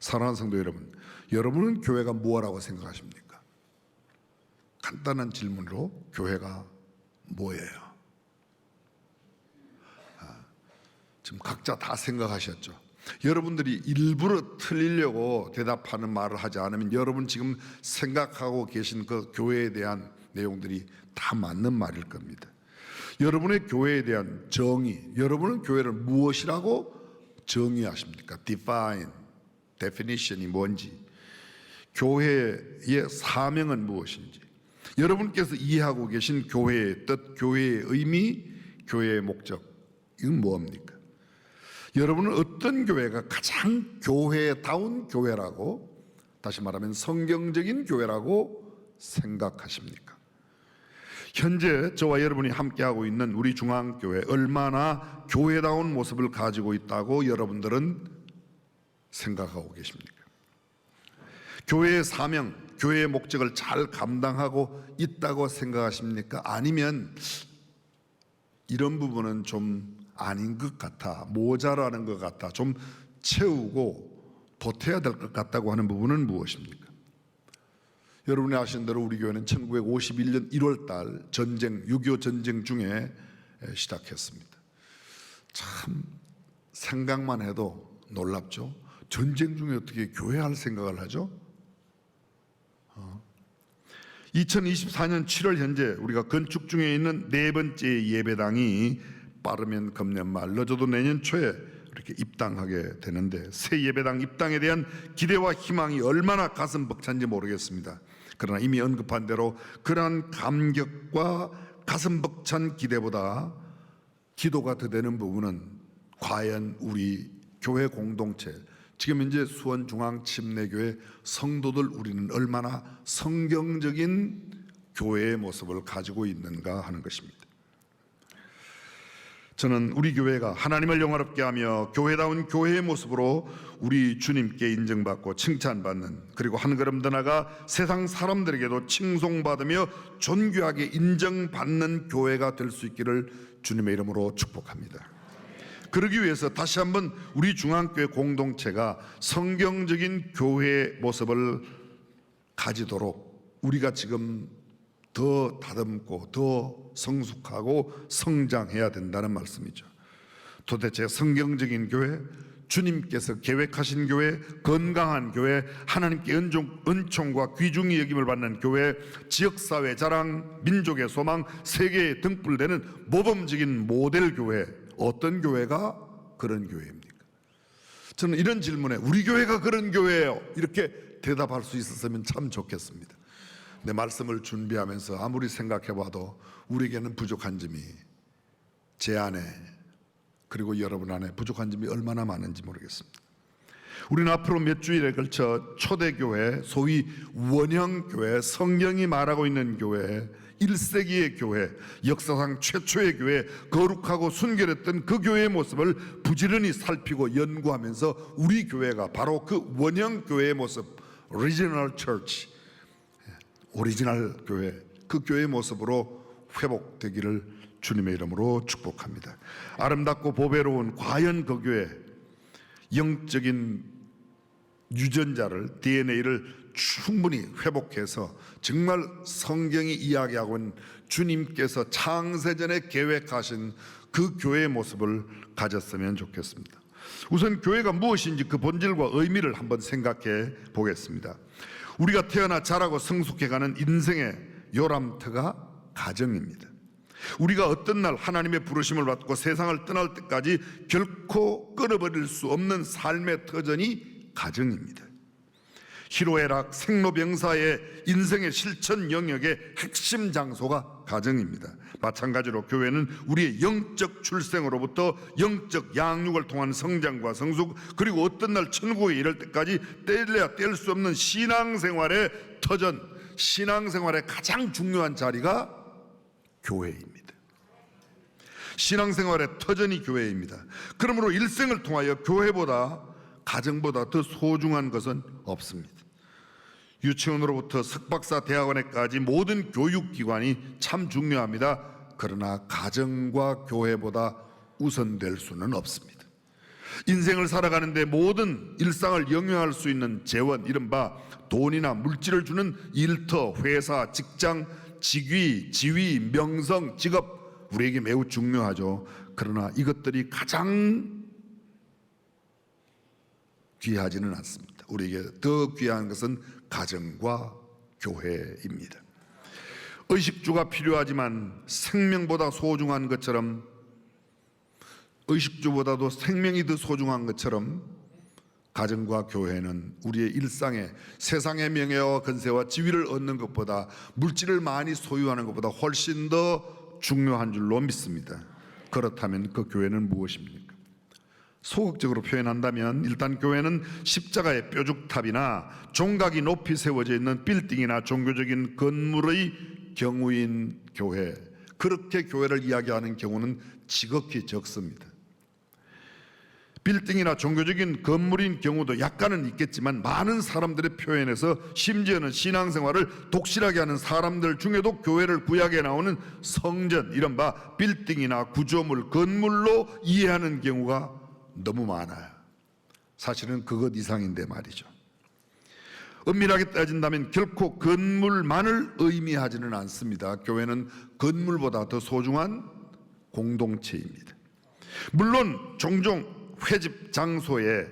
사랑하는 성도 여러분, 여러분은 교회가 무엇이라고 생각하십니까? 간단한 질문으로 교회가 뭐예요? 지금 각자 다 생각하셨죠? 여러분들이 일부러 틀리려고 대답하는 말을 하지 않으면 여러분 지금 생각하고 계신 그 교회에 대한 내용들이 다 맞는 말일 겁니다. 여러분의 교회에 대한 정의, 여러분은 교회를 무엇이라고 정의하십니까? definition이 뭔지, 교회의 사명은 무엇인지, 여러분께서 이해하고 계신 교회의 뜻, 교회의 의미, 교회의 목적, 이건 뭡니까? 여러분은 어떤 교회가 가장 교회다운 교회라고, 다시 말하면 성경적인 교회라고 생각하십니까? 현재 저와 여러분이 함께하고 있는 우리 중앙교회, 얼마나 교회다운 모습을 가지고 있다고 여러분들은 생각하고 계십니까? 교회의 사명, 교회의 목적을 잘 감당하고 있다고 생각하십니까? 아니면 이런 부분은 좀 아닌 것 같아, 모자라는 것 같아, 좀 채우고 보태야 될 것 같다고 하는 부분은 무엇입니까? 여러분이 아시는 대로 우리 교회는 1951년 1월 달 전쟁, 6.25 전쟁 중에 시작했습니다. 참 생각만 해도 놀랍죠? 전쟁 중에 어떻게 교회 할 생각을 하죠? 2024년 7월 현재 우리가 건축 중에 있는 네 번째 예배당이 빠르면 금년 말, 늦어도 내년 초에 이렇게 입당하게 되는데, 새 예배당 입당에 대한 기대와 희망이 얼마나 가슴 벅찬지 모르겠습니다. 그러나 이미 언급한 대로 그러한 감격과 가슴 벅찬 기대보다 기도가 더 되는 부분은 과연 우리 교회 공동체, 지금 현재 수원중앙침례교회 성도들 우리는 얼마나 성경적인 교회의 모습을 가지고 있는가 하는 것입니다. 저는 우리 교회가 하나님을 영화롭게 하며 교회다운 교회의 모습으로 우리 주님께 인정받고 칭찬받는, 그리고 한 걸음 더 나아가 세상 사람들에게도 칭송받으며 존귀하게 인정받는 교회가 될 수 있기를 주님의 이름으로 축복합니다. 그러기 위해서 다시 한번 우리 중앙교회 공동체가 성경적인 교회의 모습을 가지도록 우리가 지금 더 다듬고 더 성숙하고 성장해야 된다는 말씀이죠. 도대체 성경적인 교회, 주님께서 계획하신 교회, 건강한 교회, 하나님께 은총과 귀중히 여김을 받는 교회, 지역사회 자랑, 민족의 소망, 세계에 등불되는 모범적인 모델 교회, 어떤 교회가 그런 교회입니까? 저는 이런 질문에 우리 교회가 그런 교회예요, 이렇게 대답할 수 있었으면 참 좋겠습니다. 내 말씀을 준비하면서 아무리 생각해봐도 우리에게는 부족한 점이, 제 안에 그리고 여러분 안에 부족한 점이 얼마나 많은지 모르겠습니다. 우리는 앞으로 몇 주일에 걸쳐 초대교회, 소위 원형교회, 성경이 말하고 있는 교회, 1세기의 교회, 역사상 최초의 교회, 거룩하고 순결했던 그 교회의 모습을 부지런히 살피고 연구하면서 우리 교회가 바로 그 원형교회의 모습, 오리지널 처치, 오리지널 교회, 그 교회의 모습으로 회복되기를 주님의 이름으로 축복합니다. 아름답고 보배로운 과연 그 교회, 영적인 유전자를, DNA를 충분히 회복해서 정말 성경이 이야기하고 있는 주님께서 창세전에 계획하신 그 교회의 모습을 가졌으면 좋겠습니다. 우선 교회가 무엇인지 그 본질과 의미를 한번 생각해 보겠습니다. 우리가 태어나 자라고 성숙해가는 인생의 요람터가 가정입니다. 우리가 어떤 날 하나님의 부르심을 받고 세상을 떠날 때까지 결코 끊어버릴 수 없는 삶의 터전이 가정입니다. 희로애락, 생로병사의 인생의 실천 영역의 핵심 장소가 가정입니다. 마찬가지로 교회는 우리의 영적 출생으로부터 영적 양육을 통한 성장과 성숙, 그리고 어떤 날 천국에 이를 때까지 떼려야 뗄 수 없는 신앙생활의 터전, 신앙생활의 가장 중요한 자리가 교회입니다. 신앙생활의 터전이 교회입니다. 그러므로 일생을 통하여 교회보다, 가정보다 더 소중한 것은 없습니다. 유치원으로부터 석박사 대학원에까지 모든 교육기관이 참 중요합니다. 그러나 가정과 교회보다 우선될 수는 없습니다. 인생을 살아가는데 모든 일상을 영위할 수 있는 재원, 이른바 돈이나 물질을 주는 일터, 회사, 직장, 직위, 지위, 명성, 직업, 우리에게 매우 중요하죠. 그러나 이것들이 가장 귀하지는 않습니다. 우리에게 더 귀한 것은 가정과 교회입니다. 의식주가 필요하지만 생명보다 소중한 것처럼, 의식주보다도 생명이 더 소중한 것처럼 가정과 교회는 우리의 일상에 세상의 명예와 건세와 지위를 얻는 것보다, 물질을 많이 소유하는 것보다 훨씬 더 중요한 줄로 믿습니다. 그렇다면 그 교회는 무엇입니까? 소극적으로 표현한다면 일단 교회는 십자가의 뾰죽탑이나 종각이 높이 세워져 있는 빌딩이나 종교적인 건물의 경우인 교회, 그렇게 교회를 이야기하는 경우는 지극히 적습니다. 빌딩이나 종교적인 건물인 경우도 약간은 있겠지만 많은 사람들의 표현에서, 심지어는 신앙생활을 독실하게 하는 사람들 중에도 교회를 구약에 나오는 성전, 이른바 빌딩이나 구조물, 건물로 이해하는 경우가 너무 많아요. 사실은 그것 이상인데 말이죠. 엄밀하게 따진다면 결코 건물만을 의미하지는 않습니다. 교회는 건물보다 더 소중한 공동체입니다. 물론 종종 회집 장소에,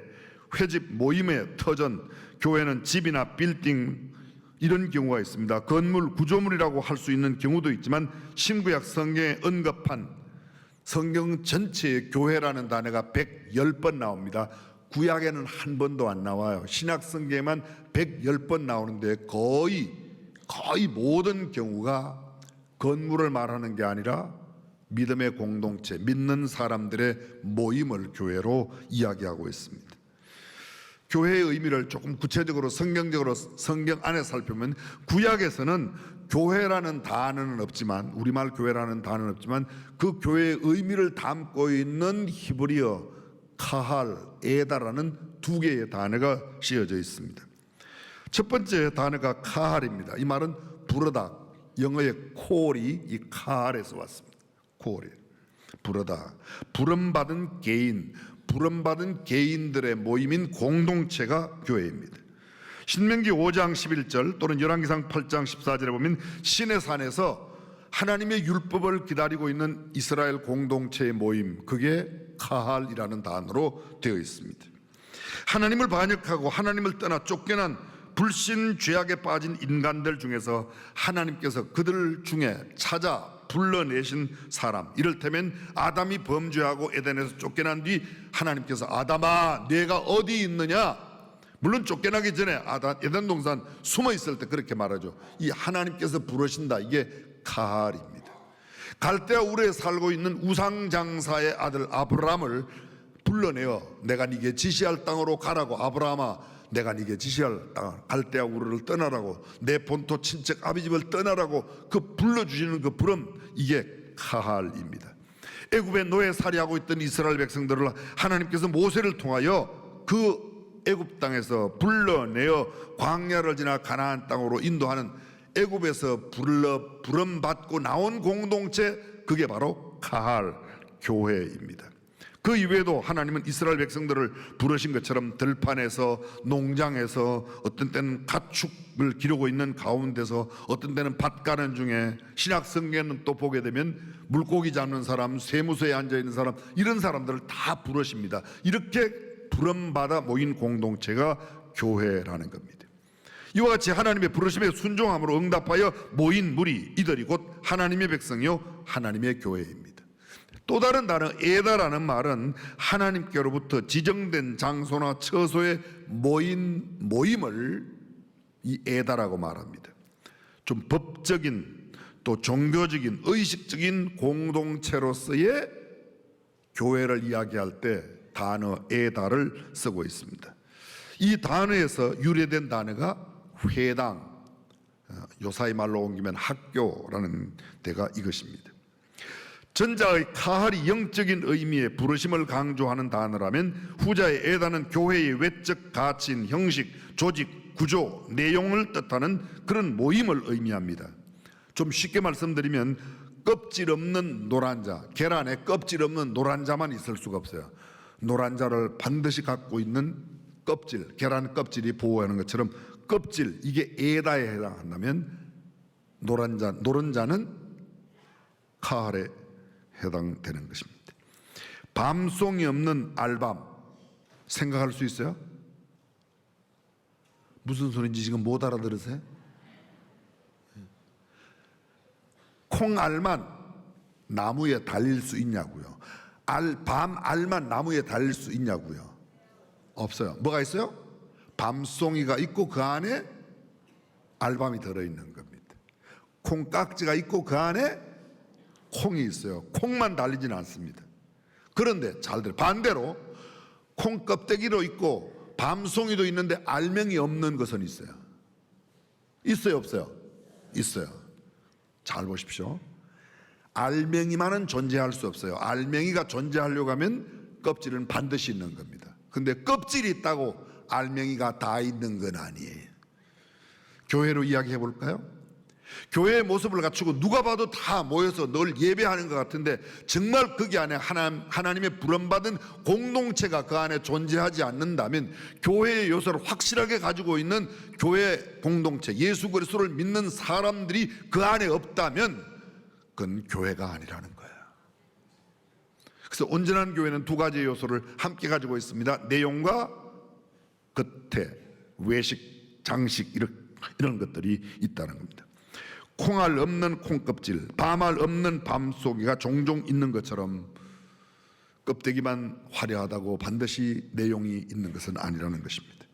회집 모임의 터전, 교회는 집이나 빌딩 이런 경우가 있습니다. 건물, 구조물이라고 할 수 있는 경우도 있지만 신구약 성경에 언급한 성경 전체에 교회라는 단어가 110번 나옵니다. 구약에는 한 번도 안 나와요. 신약 성경에만 110번 나오는데 거의 모든 경우가 건물을 말하는 게 아니라 믿음의 공동체, 믿는 사람들의 모임을 교회로 이야기하고 있습니다. 교회의 의미를 조금 구체적으로 성경적으로 성경 안에 살펴보면, 구약에서는 교회라는 단어는 없지만, 우리말 교회라는 단어는 없지만 그 교회의 의미를 담고 있는 히브리어 카할, 에다라는 두 개의 단어가 씌어져 있습니다. 첫 번째 단어가 카할입니다. 이 말은 부르다, 영어의 콜이 이 카할에서 왔습니다. 콜이 부르다, 부름받은 개인, 부름받은 개인들의 모임인 공동체가 교회입니다. 신명기 5장 11절 또는 열왕기상 8장 14절에 보면 시내 산에서 하나님의 율법을 기다리고 있는 이스라엘 공동체의 모임, 그게 카할이라는 단어로 되어 있습니다. 하나님을 반역하고 하나님을 떠나 쫓겨난 불신 죄악에 빠진 인간들 중에서 하나님께서 그들 중에 찾아 불러내신 사람, 이를테면 아담이 범죄하고 에덴에서 쫓겨난 뒤 하나님께서 아담아 내가 어디 있느냐, 물론 쫓겨나기 전에 에덴 동산 숨어 있을 때 그렇게 말하죠. 이 하나님께서 부르신다, 이게 카할입니다. 갈대아 우르에 살고 있는 우상장사의 아들 아브라함을 불러내어 내가 네게 지시할 땅으로 가라고, 아브라함아 내가 네게 지시할 땅 갈대아 우르를 떠나라고, 내 본토 친척 아비집을 떠나라고 그 불러주시는 그 부름, 이게 카할입니다. 애굽에 노예살이하고 있던 이스라엘 백성들을 하나님께서 모세를 통하여 그 애굽 땅에서 불러내어 광야를 지나 가나안 땅으로 인도하는, 애굽에서 부름받고 나온 공동체, 그게 바로 카할 교회입니다. 그 이외에도 하나님은 이스라엘 백성들을 부르신 것처럼 들판에서, 농장에서, 어떤 때는 가축을 기르고 있는 가운데서, 어떤 때는 밭 가는 중에, 신약 성경은 또 보게 되면 물고기 잡는 사람, 세무소에 앉아있는 사람, 이런 사람들을 다 부르십니다. 이렇게 부름받아 모인 공동체가 교회라는 겁니다. 이와 같이 하나님의 부르심에 순종함으로 응답하여 모인 무리, 이들이 곧 하나님의 백성이요 하나님의 교회입니다. 또 다른 단어 에다라는 말은 하나님께로부터 지정된 장소나 처소에 모인 모임을 이 에다라고 말합니다. 좀 법적인, 또 종교적인, 의식적인 공동체로서의 교회를 이야기할 때 단어 에다를 쓰고 있습니다. 이 단어에서 유래된 단어가 회당, 요사이 말로 옮기면 학교라는 데가 이것입니다. 전자의 카할이 영적인 의미의 부르심을 강조하는 단어라면 후자의 에다는 교회의 외적 가치인 형식, 조직, 구조, 내용을 뜻하는 그런 모임을 의미합니다. 좀 쉽게 말씀드리면 껍질 없는 노란자, 계란에 껍질 없는 노란자만 있을 수가 없어요. 노란 자를 반드시 갖고 있는 껍질, 계란 껍질이 보호하는 것처럼 껍질, 이게 에다에 해당한다면 노른 자는 카할에 해당되는 것입니다. 밤송이 없는 알밤, 생각할 수 있어요? 무슨 소리인지 지금 못 알아들으세요? 콩알만 나무에 달릴 수 있냐고요? 밤알만 나무에 달릴 수 있냐고요? 없어요. 뭐가 있어요? 밤송이가 있고 그 안에 알밤이 들어있는 겁니다. 콩깍지가 있고 그 안에 콩이 있어요. 콩만 달리지는 않습니다. 그런데 잘 들어요. 반대로 콩 껍데기로 있고 밤송이도 있는데 알맹이 없는 것은 있어요. 있어요, 없어요? 있어요. 잘 보십시오. 알맹이만은 존재할 수 없어요. 알맹이가 존재하려고 하면 껍질은 반드시 있는 겁니다. 근데 껍질이 있다고 알맹이가 다 있는 건 아니에요. 교회로 이야기해 볼까요? 교회의 모습을 갖추고 누가 봐도 다 모여서 늘 예배하는 것 같은데 정말 거기 안에 하나님의 부름받은 공동체가 그 안에 존재하지 않는다면, 교회의 요소를 확실하게 가지고 있는 교회 공동체, 예수 그리스도를 믿는 사람들이 그 안에 없다면 그건 교회가 아니라는 거예요. 그래서 온전한 교회는 두 가지의 요소를 함께 가지고 있습니다. 내용과 겉에 외식, 장식 이런 것들이 있다는 겁니다. 콩알 없는 콩껍질, 밤알 없는 밤송이가 종종 있는 것처럼 껍데기만 화려하다고 반드시 내용이 있는 것은 아니라는 것입니다.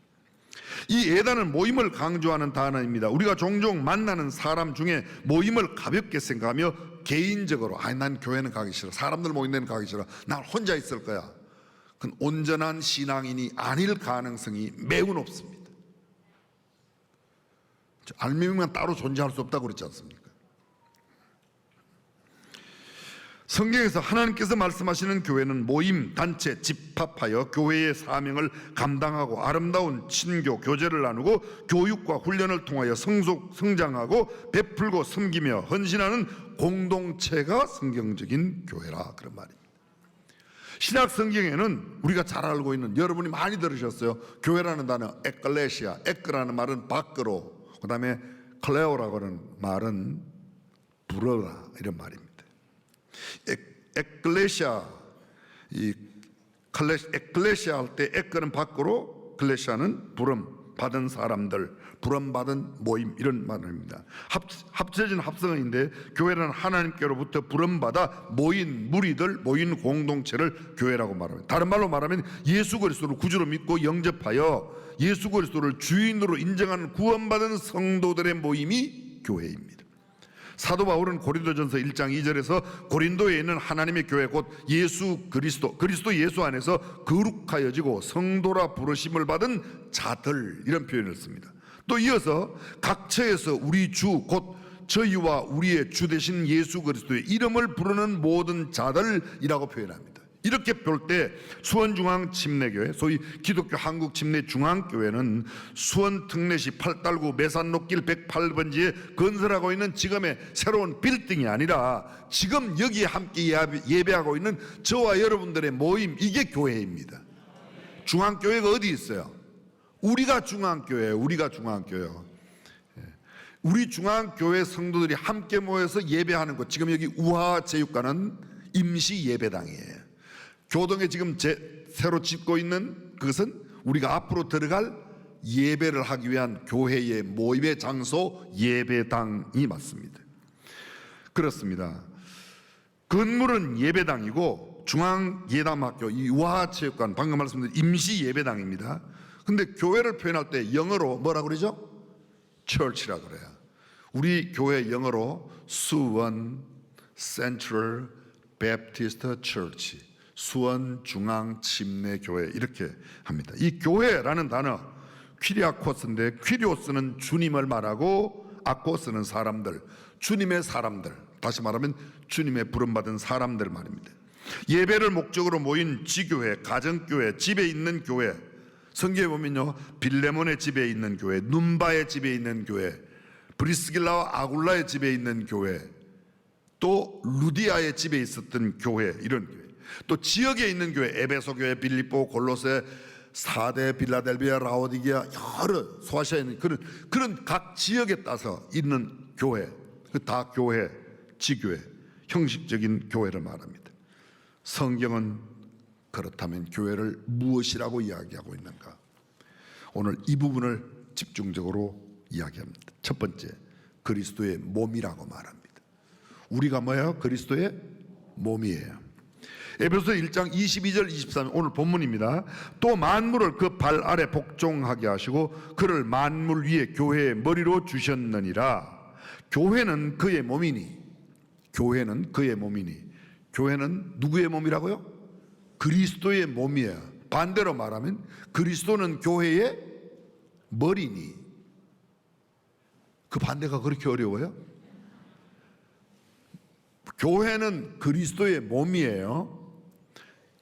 이 예단은 모임을 강조하는 단어입니다. 우리가 종종 만나는 사람 중에 모임을 가볍게 생각하며 개인적으로 난 교회는 가기 싫어, 사람들 모이는 데는 가기 싫어, 난 혼자 있을 거야, 그건 온전한 신앙인이 아닐 가능성이 매우 높습니다. 알맹이만 따로 존재할 수 없다고 그랬지 않습니까? 성경에서 하나님께서 말씀하시는 교회는 모임, 단체, 집합하여 교회의 사명을 감당하고 아름다운 친교, 교제를 나누고 교육과 훈련을 통하여 성장하고 베풀고 섬기며 헌신하는 공동체가 성경적인 교회라, 그런 말입니다. 신약 성경에는 우리가 잘 알고 있는, 여러분이 많이 들으셨어요, 교회라는 단어 에클레시아, 에크라는 말은 밖으로, 그 다음에 클레오라고 하는 말은 불어라, 이런 말입니다. 에클레시아, 에클레시아 할 때 에크는 밖으로, 클레시아는 부름 받은 사람들, 부름 받은 모임, 이런 말입니다. 합쳐진 합성어인데 교회는 하나님께로부터 부름 받아 모인 무리들, 모인 공동체를 교회라고 말합니다. 다른 말로 말하면 예수 그리스도를 구주로 믿고 영접하여 예수 그리스도를 주인으로 인정하는 구원받은 성도들의 모임이 교회입니다. 사도 바울은 고린도전서 1장 2절에서 고린도에 있는 하나님의 교회 곧 예수 그리스도 예수 안에서 거룩하여지고 성도라 부르심을 받은 자들, 이런 표현을 씁니다. 또 이어서 각처에서 우리 주 곧 저희와 우리의 주 되신 예수 그리스도의 이름을 부르는 모든 자들이라고 표현합니다. 이렇게 볼 때 수원중앙침례교회, 소위 기독교 한국침례중앙교회는 수원 특례시 8달구 매산로길 108번지에 건설하고 있는 지금의 새로운 빌딩이 아니라 지금 여기에 함께 예배하고 있는 저와 여러분들의 모임, 이게 교회입니다. 중앙교회가 어디 있어요? 우리가 중앙교회예요. 우리가 중앙교회요. 우리 중앙교회 성도들이 함께 모여서 예배하는 곳, 지금 여기 우하체육관은 임시 예배당이에요. 교동에 지금 새로 짓고 있는 그것은 우리가 앞으로 들어갈 예배를 하기 위한 교회의 모임의 장소, 예배당이 맞습니다. 그렇습니다. 건물은 예배당이고 중앙예담학교, 이 우하체육관, 방금 말씀드린 임시 예배당입니다. 근데 교회를 표현할 때 영어로 뭐라고 그러죠? church라고 그래요. 우리 교회 영어로 수원 센트럴 베프티스트 처치, 수원 중앙 침례 교회, 이렇게 합니다. 이 교회라는 단어 퀴리아코스인데, 퀴리오스는 주님을 말하고 아코스는 사람들, 주님의 사람들, 다시 말하면 주님의 부름받은 사람들 말입니다. 예배를 목적으로 모인 지교회, 가정교회, 집에 있는 교회, 성경에 보면요, 빌레몬의 집에 있는 교회, 눈바의 집에 있는 교회, 브리스길라와 아굴라의 집에 있는 교회, 또 루디아의 집에 있었던 교회, 이런 교회. 또 지역에 있는 교회, 에베소 교회, 빌립보, 골로새, 사대, 빌라델비아, 라오디게아, 여러 소아시아에 있는 그런 각 지역에 따라서 있는 교회, 다 교회, 지교회, 형식적인 교회를 말합니다. 성경은 그렇다면 교회를 무엇이라고 이야기하고 있는가? 오늘 이 부분을 집중적으로 이야기합니다. 첫 번째, 그리스도의 몸이라고 말합니다. 우리가 뭐예요? 그리스도의 몸이에요. 에베소 1장 22절 23절 오늘 본문입니다. 또 만물을 그 발 아래 복종하게 하시고 그를 만물 위에 교회의 머리로 주셨느니라. 교회는 그의 몸이니, 교회는 그의 몸이니, 교회는 누구의 몸이라고요? 그리스도의 몸이에요. 반대로 말하면 그리스도는 교회의 머리니. 그 반대가 그렇게 어려워요? 교회는 그리스도의 몸이에요.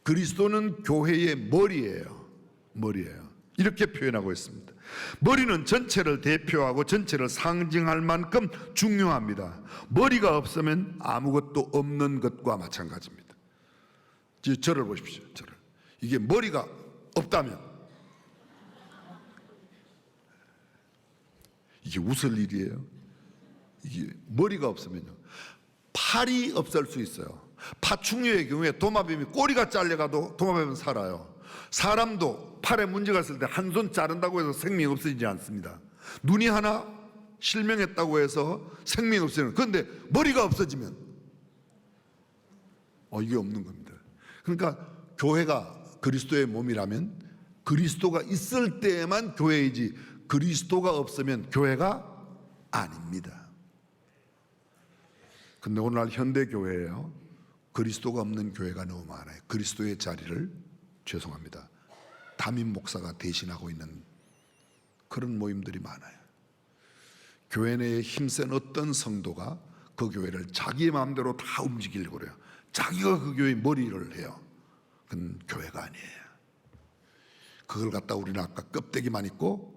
그리스도는 교회의 머리예요. 머리예요. 이렇게 표현하고 있습니다. 머리는 전체를 대표하고 전체를 상징할 만큼 중요합니다. 머리가 없으면 아무것도 없는 것과 마찬가지입니다. 저를 보십시오. 저를. 이게 머리가 없다면 이게 웃을 일이에요. 이게 머리가 없으면요, 팔이 없을 수 있어요. 파충류의 경우에 도마뱀이 꼬리가 잘려가도 도마뱀은 살아요. 사람도 팔에 문제가 있을 때 한 손 자른다고 해서 생명이 없어지지 않습니다. 눈이 하나 실명했다고 해서 생명이 없어지는, 그런데 머리가 없어지면 이게 없는 겁니다. 그러니까 교회가 그리스도의 몸이라면 그리스도가 있을 때에만 교회이지 그리스도가 없으면 교회가 아닙니다. 근데 오늘날 현대 교회에요, 그리스도가 없는 교회가 너무 많아요. 그리스도의 자리를, 죄송합니다, 담임 목사가 대신하고 있는 그런 모임들이 많아요. 교회 내에 힘센 어떤 성도가 그 교회를 자기의 마음대로 다 움직이려고 그래요. 자기가 그 교회의 머리를 해요. 그건 교회가 아니에요. 그걸 갖다 우리는 아까 껍데기만 있고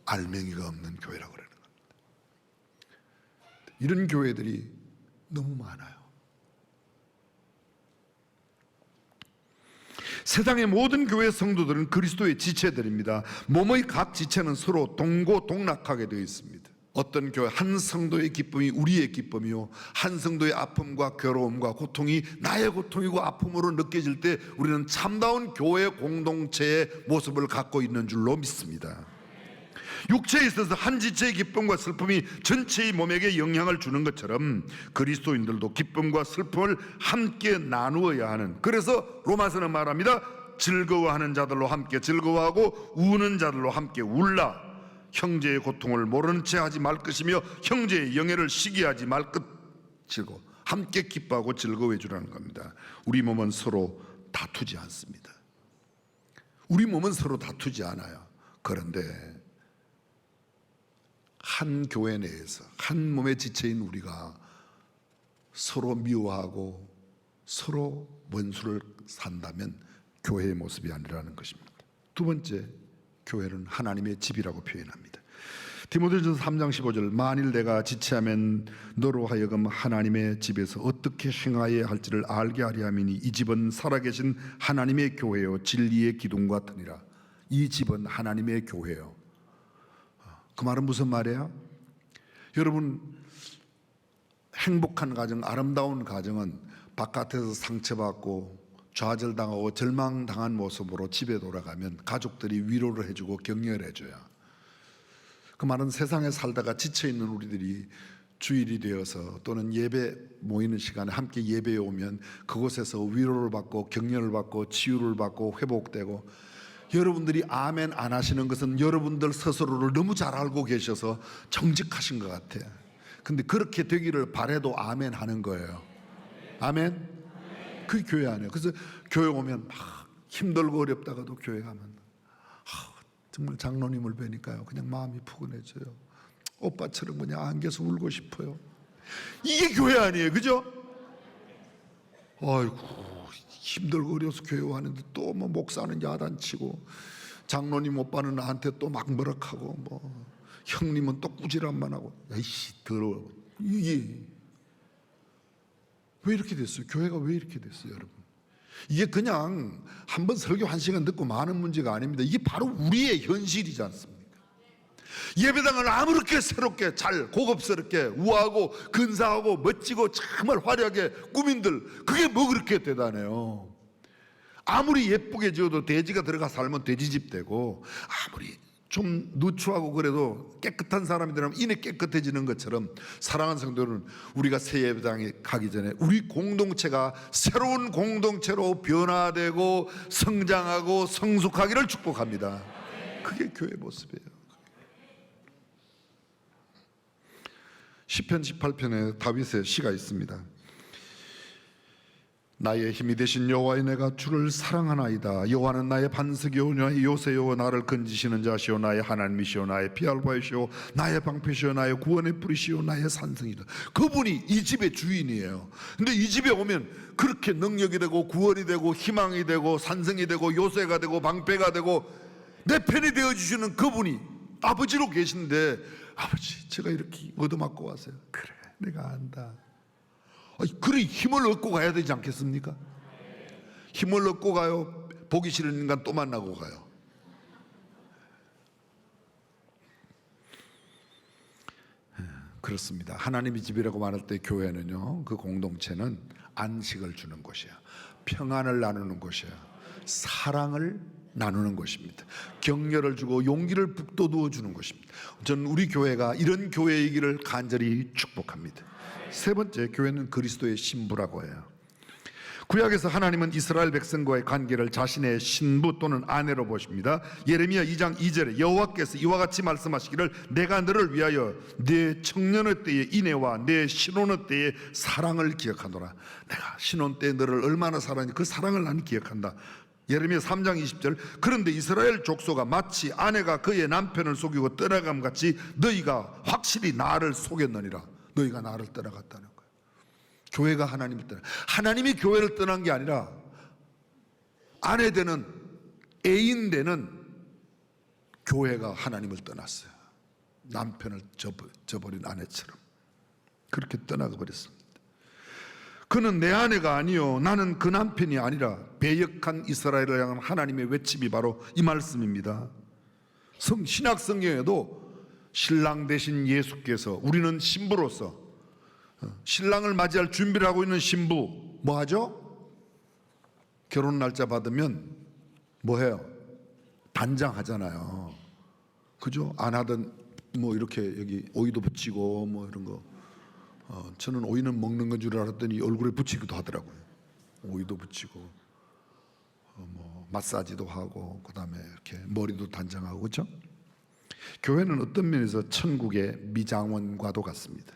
알맹이가 없는 교회라고 그러는 겁니다. 이런 교회들이 너무 많아요. 세상의 모든 교회 성도들은 그리스도의 지체들입니다. 몸의 각 지체는 서로 동고동락하게 되어 있습니다. 어떤 교회 한 성도의 기쁨이 우리의 기쁨이요, 한 성도의 아픔과 괴로움과 고통이 나의 고통이고 아픔으로 느껴질 때 우리는 참다운 교회 공동체의 모습을 갖고 있는 줄로 믿습니다. 육체에 있어서 한 지체의 기쁨과 슬픔이 전체의 몸에게 영향을 주는 것처럼 그리스도인들도 기쁨과 슬픔을 함께 나누어야 하는, 그래서 로마서는 말합니다. 즐거워하는 자들로 함께 즐거워하고 우는 자들로 함께 울라. 형제의 고통을 모르는 채 하지 말 것이며 형제의 영예를 시기하지 말 것이고 함께 기뻐하고 즐거워해 주라는 겁니다. 우리 몸은 서로 다투지 않습니다. 우리 몸은 서로 다투지 않아요. 그런데 한 교회 내에서 한 몸의 지체인 우리가 서로 미워하고 서로 원수를 산다면 교회의 모습이 아니라는 것입니다. 두 번째, 교회는 하나님의 집이라고 표현합니다. 디모데전서 3장 15절, 만일 내가 지체하면 너로 하여금 하나님의 집에서 어떻게 행하여야 할지를 알게 하려 함이니 이 집은 살아계신 하나님의 교회요 진리의 기둥 같으니라. 이 집은 하나님의 교회요. 그 말은 무슨 말이에요? 여러분, 행복한 가정, 아름다운 가정은 바깥에서 상처받고 좌절당하고 절망당한 모습으로 집에 돌아가면 가족들이 위로를 해주고 격려를 해줘요. 그 말은 세상에 살다가 지쳐있는 우리들이 주일이 되어서 또는 예배 모이는 시간에 함께 예배에 오면 그곳에서 위로를 받고 격려를 받고 치유를 받고 회복되고, 여러분들이 아멘 안 하시는 것은 여러분들 스스로를 너무 잘 알고 계셔서 정직하신 것 같아요. 근데 그렇게 되기를 바라도 아멘 하는 거예요. 아멘? 그 교회 아니에요. 그래서 교회 오면 막 힘들고 어렵다가도 교회 가면 정말 장로님을 뵈니까요 그냥 마음이 푸근해져요. 오빠처럼 그냥 안겨서 울고 싶어요. 이게 교회 아니에요. 그죠? 아이고, 힘들고 어려서 교회 왔는데 또 뭐 목사는 야단치고 장로님 오빠는 나한테 또 막 뭐락하고 뭐 형님은 또 꾸지람만 하고, 에이씨 더러워. 이게 왜 이렇게 됐어요? 교회가 왜 이렇게 됐어요, 여러분? 이게 그냥 한번 설교 1시간 듣고 마는 문제가 아닙니다. 이게 바로 우리의 현실이지 않습니까? 예배당을 아무렇게 새롭게 잘 고급스럽게 우아하고 근사하고 멋지고 정말 화려하게 꾸민들, 그게 뭐 그렇게 대단해요. 아무리 예쁘게 지어도 돼지가 들어가 살면 돼지집 되고, 아무리 좀 누추하고 그래도 깨끗한 사람이 되면 이내 깨끗해지는 것처럼, 사랑하는 성도는 우리가 새 예배당에 가기 전에 우리 공동체가 새로운 공동체로 변화되고 성장하고 성숙하기를 축복합니다. 그게 교회 모습이에요. 시편 18편에 다윗의 시가 있습니다. 나의 힘이 되신 여호와여, 내가 주를 사랑하나이다. 여호와는 나의 반석이요 나의 요새요 나를 건지시는 자시요 나의 하나님이시요 나의 피할바이시요 나의 방패시요 나의 구원의 뿌리시요 나의 산성이다. 그분이 이 집의 주인이에요. 근데 이 집에 오면 그렇게 능력이 되고 구원이 되고 희망이 되고 산성이 되고 요새가 되고 방패가 되고 내 편이 되어주시는 그분이 아버지로 계신데, 아버지 제가 이렇게 얻어맞고 왔어요. 그래, 내가 안다. 그래, 힘을 얻고 가야 되지 않겠습니까? 힘을 얻고 가요? 보기 싫은 인간 또 만나고 가요? 그렇습니다. 하나님의 집이라고 말할 때 교회는요, 그 공동체는 안식을 주는 곳이야, 평안을 나누는 곳이야, 사랑을 나누는 것입니다. 격려를 주고 용기를 북돋워 주는 것입니다. 저는 우리 교회가 이런 교회이기를 간절히 축복합니다. 세 번째, 교회는 그리스도의 신부라고 해요. 구약에서 하나님은 이스라엘 백성과의 관계를 자신의 신부 또는 아내로 보십니다. 예레미야 2장 2절에 여호와께서 이와 같이 말씀하시기를 내가 너를 위하여 내 청년의 때의 인애와 내 신혼의 때의 사랑을 기억하노라. 내가 신혼 때 너를 얼마나 사랑했는지 그 사랑을 나는 기억한다. 예레미야 3장 20절 그런데 이스라엘 족속아 마치 아내가 그의 남편을 속이고 떠나감 같이 너희가 확실히 나를 속였느니라. 너희가 나를 떠나갔다는 거예요. 교회가 하나님을 떠나, 하나님이 교회를 떠난 게 아니라 아내 되는, 애인 되는 교회가 하나님을 떠났어요. 남편을 저버린 아내처럼 그렇게 떠나가 버렸습니다. 그는 내 아내가 아니요 나는 그 남편이 아니라 배역한 이스라엘을 향한 하나님의 외침이 바로 이 말씀입니다. 신약 성경에도 신랑 되신 예수께서, 우리는 신부로서 신랑을 맞이할 준비를 하고 있는 신부, 뭐 하죠? 결혼 날짜 받으면 뭐 해요? 단장하잖아요. 그죠? 안 하던 뭐 이렇게 여기 오이도 붙이고 뭐 이런 거. 저는 오이는 먹는 건 줄 알았더니 얼굴에 붙이기도 하더라고요. 오이도 붙이고 뭐 마사지도 하고 그다음에 이렇게 머리도 단장하고, 그렇죠? 교회는 어떤 면에서 천국의 미장원과도 같습니다.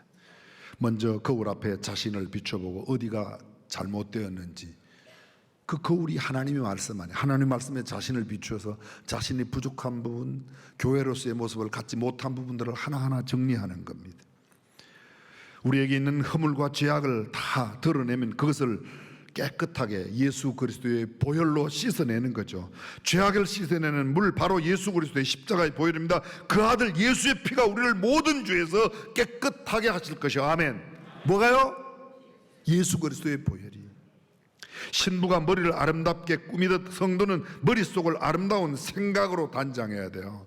먼저 거울 앞에 자신을 비춰보고 어디가 잘못되었는지, 그 거울이 하나님의 말씀 아니에요. 하나님의 말씀에 자신을 비추어서 자신이 부족한 부분, 교회로서의 모습을 갖지 못한 부분들을 하나하나 정리하는 겁니다. 우리에게 있는 허물과 죄악을 다 드러내면 그것을 깨끗하게 예수 그리스도의 보혈로 씻어내는 거죠. 죄악을 씻어내는 물, 바로 예수 그리스도의 십자가의 보혈입니다. 그 아들 예수의 피가 우리를 모든 죄에서 깨끗하게 하실 것이요. 아멘. 뭐가요? 예수 그리스도의 보혈이. 신부가 머리를 아름답게 꾸미듯 성도는 머릿속을 아름다운 생각으로 단장해야 돼요.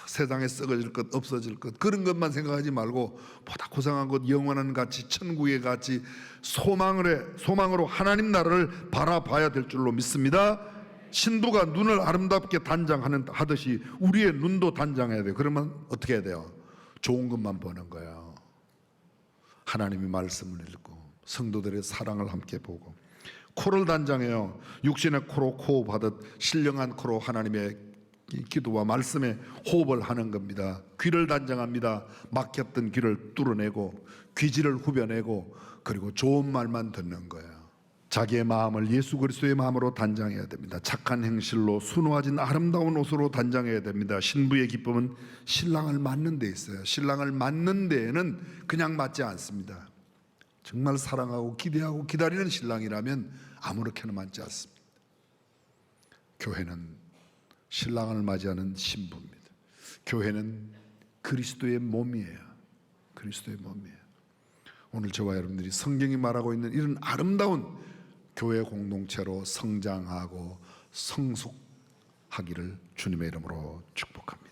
세상에 썩어질 것, 없어질 것, 그런 것만 생각하지 말고 보다 고상한 것, 영원한 가치, 천국의 가치, 소망으로 하나님 나라를 바라봐야 될 줄로 믿습니다. 신부가 눈을 아름답게 단장하듯이 우리의 눈도 단장해야 돼요. 그러면 어떻게 해야 돼요? 좋은 것만 보는 거예요. 하나님의 말씀을 읽고 성도들의 사랑을 함께 보고, 코를 단장해요. 육신의 코로 호흡하듯 신령한 코로 하나님의 기도와 말씀에 호흡을 하는 겁니다. 귀를 단장합니다. 막혔던 귀를 뚫어내고 귀지를 후벼내고, 그리고 좋은 말만 듣는 거예요. 자기의 마음을 예수 그리스도의 마음으로 단장해야 됩니다. 착한 행실로 순화진 아름다운 옷으로 단장해야 됩니다. 신부의 기쁨은 신랑을 맞는 데 있어요. 신랑을 맞는 데에는 그냥 맞지 않습니다. 정말 사랑하고 기대하고 기다리는 신랑이라면 아무렇게나 맞지 않습니다. 교회는 신랑을 맞이하는 신부입니다. 교회는 그리스도의 몸이에요. 그리스도의 몸이에요. 오늘 저와 여러분들이 성경이 말하고 있는 이런 아름다운 교회 공동체로 성장하고 성숙하기를 주님의 이름으로 축복합니다.